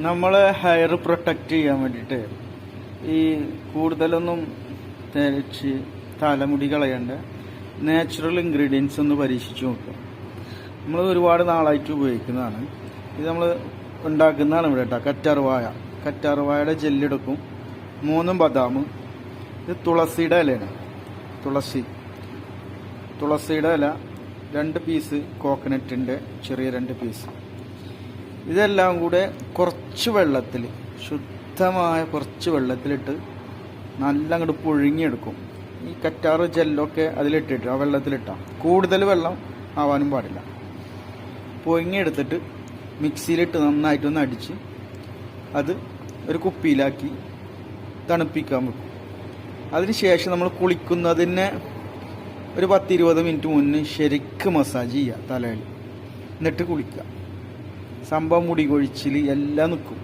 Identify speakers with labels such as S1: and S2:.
S1: നമ്മൾ hair protect ചെയ്യാൻ വേണ്ടിയിട്ട് ഈ കൂടുതലൊന്നും തേച്ച് തലമുടി കളയേണ്ട നാച്ചുറൽ ഇൻഗ്രീഡിയൻസ് ഒന്ന് പരീക്ഷിച്ച് നോക്കുക. നമ്മൾ ഒരുപാട് നാളായിട്ട് ഉപയോഗിക്കുന്നതാണ്. ഇത് നമ്മൾ ഉണ്ടാക്കുന്നതാണ് ഇവിടെ കേട്ടോ. കറ്റാർവാഴയുടെ ജെല്ലെടുക്കും, 3 ബദാം, ഇത് തുളസിയുടെ ഇലയാണ്. തുളസിയുടെ ഇല, 2 പീസ് കോക്കനട്ടിൻ്റെ ചെറിയ 2 പീസ്. ഇതെല്ലാം കൂടെ കുറച്ച് വെള്ളത്തിൽ, ശുദ്ധമായ കുറച്ച് വെള്ളത്തിലിട്ട് നല്ല അങ്ങോട്ട് പുഴുങ്ങിയെടുക്കും. ഈ കറ്റാറ് ജെല്ലൊക്കെ അതിലിട്ടിട്ട് ആ വെള്ളത്തിലിട്ടാൽ കൂടുതൽ വെള്ളം ആവാനും പാടില്ല. പുഴുങ്ങിയെടുത്തിട്ട് മിക്സിയിലിട്ട് നന്നായിട്ടൊന്ന് അടിച്ച് അത് ഒരു കുപ്പിയിലാക്കി തണുപ്പിക്കാൻ വെക്കും. അതിന് ശേഷം നമ്മൾ കുളിക്കുന്നതിന് ഒരു 10-20 മിനിറ്റ് മുന്നേ ശരിക്ക് മസാജ് ചെയ്യുക തലയിൽ, എന്നിട്ട് കുളിക്കുക. സംഭവം മുടി കൊഴിച്ചിൽ എല്ലാം നിൽക്കും.